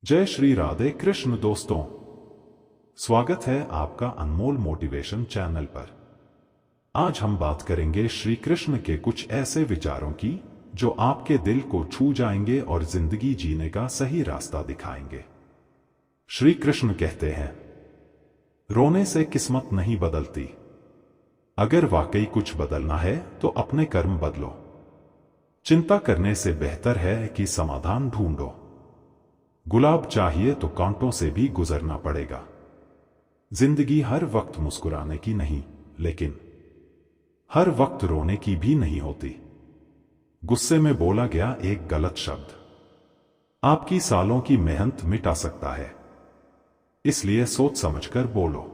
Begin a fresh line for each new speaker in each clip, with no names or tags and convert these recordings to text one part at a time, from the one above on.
जय श्री राधे कृष्ण दोस्तों, स्वागत है आपका अनमोल मोटिवेशन चैनल पर। आज हम बात करेंगे श्री कृष्ण के कुछ ऐसे विचारों की जो आपके दिल को छू जाएंगे और जिंदगी जीने का सही रास्ता दिखाएंगे। श्री कृष्ण कहते हैं, रोने से किस्मत नहीं बदलती। अगर वाकई कुछ बदलना है तो अपने कर्म बदलो। चिंता करने से बेहतर है कि समाधान ढूंढो। गुलाब चाहिए तो कांटों से भी गुजरना पड़ेगा। जिंदगी हर वक्त मुस्कुराने की नहीं, लेकिन हर वक्त रोने की भी नहीं होती। गुस्से में बोला गया एक गलत शब्द आपकी सालों की मेहनत मिटा सकता है। इसलिए सोच समझकर बोलो।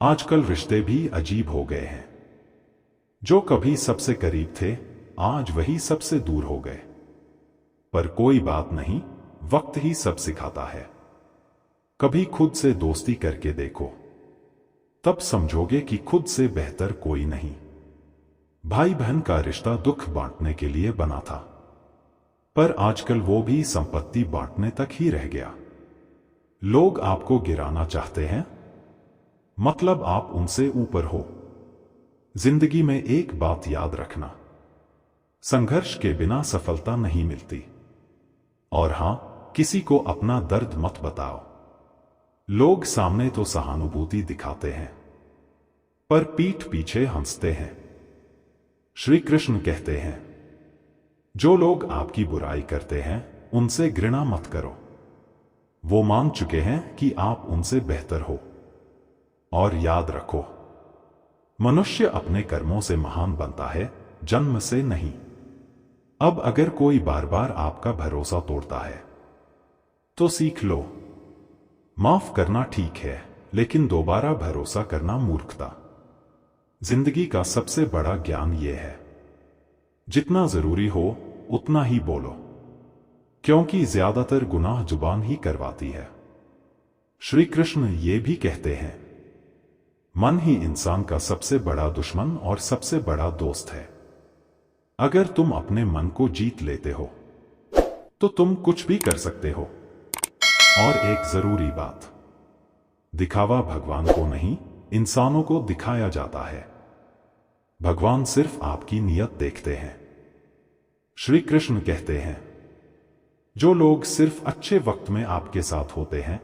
आजकल रिश्ते भी अजीब हो गए हैं। जो कभी सबसे करीब थे, आज वही सबसे दूर हो गए। पर कोई बात नहीं, वक्त ही सब सिखाता है। कभी खुद से दोस्ती करके देखो, तब समझोगे कि खुद से बेहतर कोई नहीं। भाई बहन का रिश्ता दुख बांटने के लिए बना था, पर आजकल वो भी संपत्ति बांटने तक ही रह गया। लोग आपको गिराना चाहते हैं, मतलब आप उनसे ऊपर हो। जिंदगी में एक बात याद रखना, संघर्ष के बिना सफलता नहीं मिलती। और हां, किसी को अपना दर्द मत बताओ। लोग सामने तो सहानुभूति दिखाते हैं, पर पीठ पीछे हंसते हैं। श्री कृष्ण कहते हैं, जो लोग आपकी बुराई करते हैं उनसे घृणा मत करो। वो मान चुके हैं कि आप उनसे बेहतर हो। और याद रखो, मनुष्य अपने कर्मों से महान बनता है, जन्म से नहीं। अब अगर कोई बार बार आपका भरोसा तोड़ता है तो सीख लो। माफ करना ठीक है, लेकिन दोबारा भरोसा करना मूर्खता। जिंदगी का सबसे बड़ा ज्ञान यह है, जितना जरूरी हो उतना ही बोलो, क्योंकि ज्यादातर गुनाह जुबान ही करवाती है। श्री कृष्ण ये भी कहते हैं, मन ही इंसान का सबसे बड़ा दुश्मन और सबसे बड़ा दोस्त है। अगर तुम अपने मन को जीत लेते हो तो तुम कुछ भी कर सकते हो। और एक जरूरी बात, दिखावा भगवान को नहीं, इंसानों को दिखाया जाता है। भगवान सिर्फ आपकी नियत देखते हैं। श्री कृष्ण कहते हैं, जो लोग सिर्फ अच्छे वक्त में आपके साथ होते हैं,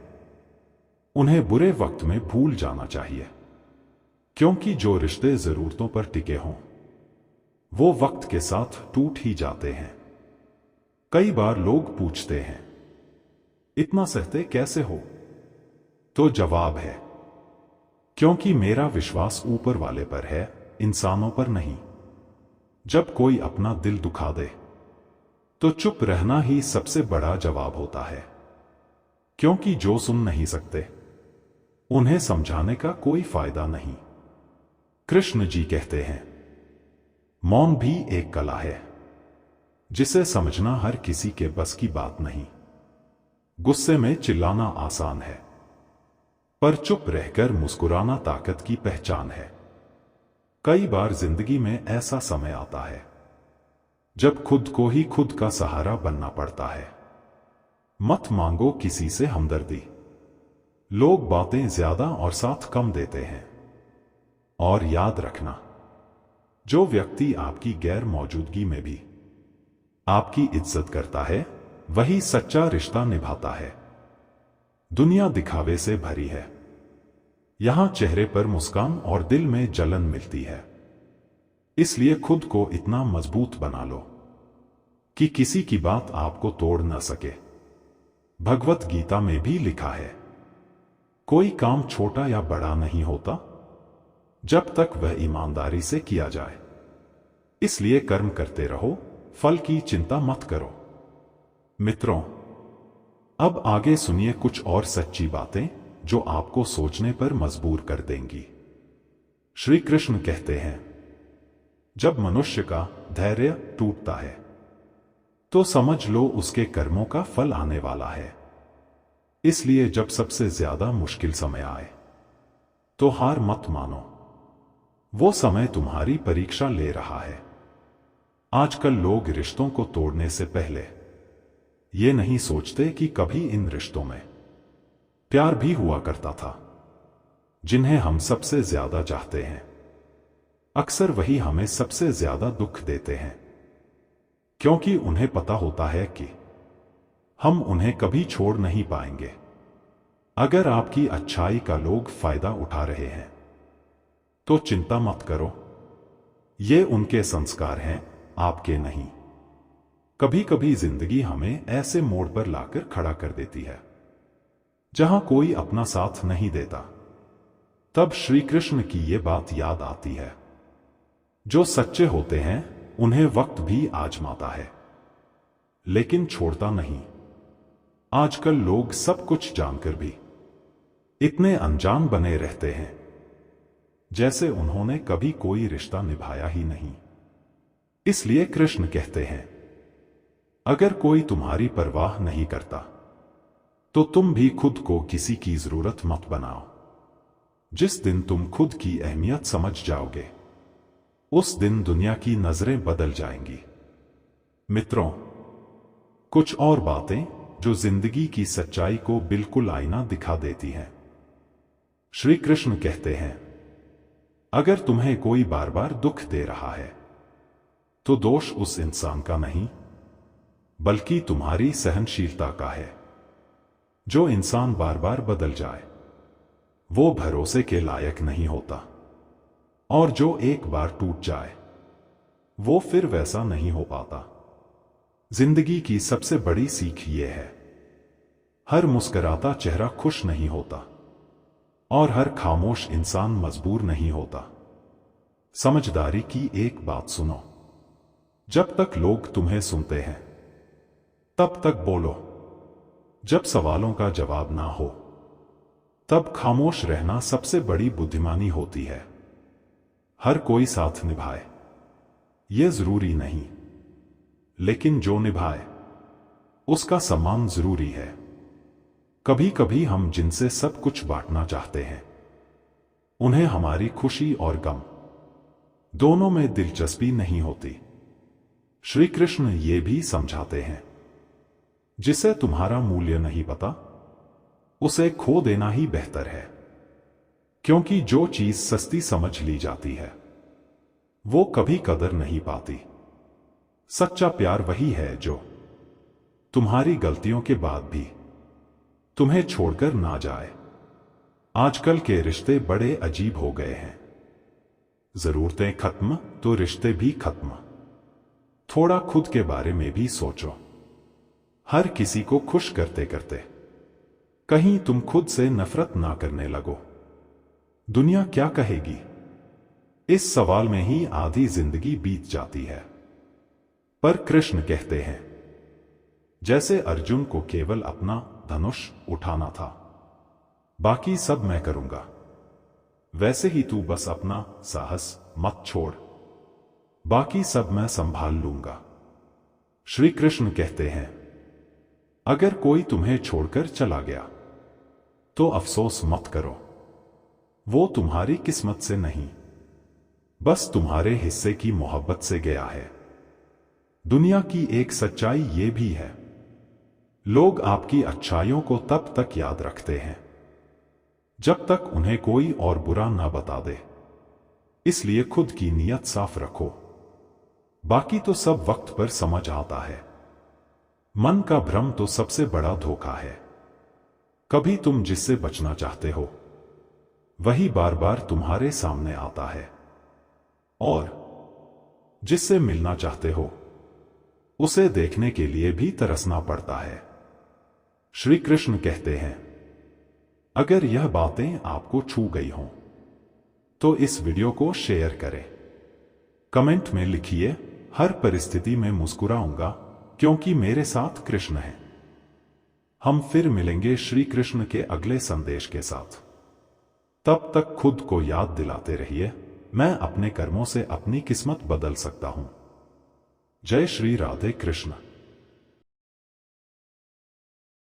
उन्हें बुरे वक्त में भूल जाना चाहिए। क्योंकि जो रिश्ते जरूरतों पर टिके हों, वो वक्त के साथ टूट ही जाते हैं। कई बार लोग पूछते हैं, इतना सहते कैसे हो? तो जवाब है, क्योंकि मेरा विश्वास ऊपर वाले पर है, इंसानों पर नहीं। जब कोई अपना दिल दुखा दे तो चुप रहना ही सबसे बड़ा जवाब होता है। क्योंकि जो सुन नहीं सकते, उन्हें समझाने का कोई फायदा नहीं। कृष्ण जी कहते हैं, मौन भी एक कला है, जिसे समझना हर किसी के बस की बात नहीं। गुस्से में चिल्लाना आसान है, पर चुप रहकर मुस्कुराना ताकत की पहचान है। कई बार जिंदगी में ऐसा समय आता है जब खुद को ही खुद का सहारा बनना पड़ता है। मत मांगो किसी से हमदर्दी। लोग बातें ज्यादा और साथ कम देते हैं। और याद रखना, जो व्यक्ति आपकी गैर मौजूदगी में भी आपकी इज्जत करता है, वही सच्चा रिश्ता निभाता है। दुनिया दिखावे से भरी है। यहां चेहरे पर मुस्कान और दिल में जलन मिलती है। इसलिए खुद को इतना मजबूत बना लो कि किसी की बात आपको तोड़ न सके। भगवत गीता में भी लिखा है, कोई काम छोटा या बड़ा नहीं होता जब तक वह ईमानदारी से किया जाए। इसलिए कर्म करते रहो, फल की चिंता मत करो। मित्रों, अब आगे सुनिए कुछ और सच्ची बातें जो आपको सोचने पर मजबूर कर देंगी। श्री कृष्ण कहते हैं, जब मनुष्य का धैर्य टूटता है तो समझ लो उसके कर्मों का फल आने वाला है। इसलिए जब सबसे ज्यादा मुश्किल समय आए तो हार मत मानो। वो समय तुम्हारी परीक्षा ले रहा है। आजकल लोग रिश्तों को तोड़ने से पहले ये नहीं सोचते कि कभी इन रिश्तों में प्यार भी हुआ करता था। जिन्हें हम सबसे ज्यादा चाहते हैं, अक्सर वही हमें सबसे ज्यादा दुख देते हैं, क्योंकि उन्हें पता होता है कि हम उन्हें कभी छोड़ नहीं पाएंगे। अगर आपकी अच्छाई का लोग फायदा उठा रहे हैं, तो चिंता मत करो। ये उनके संस्कार हैं, आपके नहीं। कभी कभी जिंदगी हमें ऐसे मोड़ पर लाकर खड़ा कर देती है जहां कोई अपना साथ नहीं देता। तब श्री कृष्ण की ये बात याद आती है, जो सच्चे होते हैं उन्हें वक्त भी आजमाता है, लेकिन छोड़ता नहीं। आजकल लोग सब कुछ जानकर भी इतने अनजान बने रहते हैं, जैसे उन्होंने कभी कोई रिश्ता निभाया ही नहीं। इसलिए कृष्ण कहते हैं, अगर कोई तुम्हारी परवाह नहीं करता, तो तुम भी खुद को किसी की जरूरत मत बनाओ। जिस दिन तुम खुद की अहमियत समझ जाओगे, उस दिन दुनिया की नजरें बदल जाएंगी। मित्रों, कुछ और बातें जो जिंदगी की सच्चाई को बिल्कुल आईना दिखा देती हैं। श्री कृष्ण कहते हैं, अगर तुम्हें कोई बार बार दुख दे रहा है, तो दोष उस इंसान का नहीं, बल्कि तुम्हारी सहनशीलता का है। जो इंसान बार बार बदल जाए, वो भरोसे के लायक नहीं होता, और जो एक बार टूट जाए, वो फिर वैसा नहीं हो पाता। जिंदगी की सबसे बड़ी सीख ये है, हर मुस्कुराता चेहरा खुश नहीं होता, और हर खामोश इंसान मजबूर नहीं होता। समझदारी की एक बात सुनो, जब तक लोग तुम्हें सुनते हैं, तब तक बोलो। जब सवालों का जवाब ना हो, तब खामोश रहना सबसे बड़ी बुद्धिमानी होती है। हर कोई साथ निभाए, यह जरूरी नहीं, लेकिन जो निभाए, उसका सम्मान जरूरी है। कभी कभी हम जिनसे सब कुछ बांटना चाहते हैं, उन्हें हमारी खुशी और गम दोनों में दिलचस्पी नहीं होती। श्री कृष्ण ये भी समझाते हैं, जिसे तुम्हारा मूल्य नहीं पता, उसे खो देना ही बेहतर है। क्योंकि जो चीज सस्ती समझ ली जाती है, वो कभी कदर नहीं पाती। सच्चा प्यार वही है जो तुम्हारी गलतियों के बाद भी तुम्हें छोड़कर ना जाए। आजकल के रिश्ते बड़े अजीब हो गए हैं। जरूरतें खत्म तो रिश्ते भी खत्म। थोड़ा खुद के बारे में भी सोचो। हर किसी को खुश करते करते कहीं तुम खुद से नफरत ना करने लगो। दुनिया क्या कहेगी, इस सवाल में ही आधी जिंदगी बीत जाती है। पर कृष्ण कहते हैं, जैसे अर्जुन को केवल अपना धनुष उठाना था, बाकी सब मैं करूंगा, वैसे ही तू बस अपना साहस मत छोड़, बाकी सब मैं संभाल लूंगा। श्री कृष्ण कहते हैं, अगर कोई तुम्हें छोड़कर चला गया, तो अफसोस मत करो। वो तुम्हारी किस्मत से नहीं, बस तुम्हारे हिस्से की मोहब्बत से गया है। दुनिया की एक सच्चाई ये भी है, लोग आपकी अच्छाइयों को तब तक याद रखते हैं जब तक उन्हें कोई और बुरा ना बता दे। इसलिए खुद की नीयत साफ रखो, बाकी तो सब वक्त पर समझ आता है। मन का भ्रम तो सबसे बड़ा धोखा है। कभी तुम जिससे बचना चाहते हो, वही बार बार तुम्हारे सामने आता है, और जिससे मिलना चाहते हो, उसे देखने के लिए भी तरसना पड़ता है। श्री कृष्ण कहते हैं, अगर यह बातें आपको छू गई हों, तो इस वीडियो को शेयर करें। कमेंट में लिखिए, हर परिस्थिति में मुस्कुराऊंगा क्योंकि मेरे साथ कृष्ण है। हम फिर मिलेंगे श्री कृष्ण के अगले संदेश के साथ। तब तक खुद को याद दिलाते रहिए, मैं अपने कर्मों से अपनी किस्मत बदल सकता हूं। जय श्री राधे कृष्ण।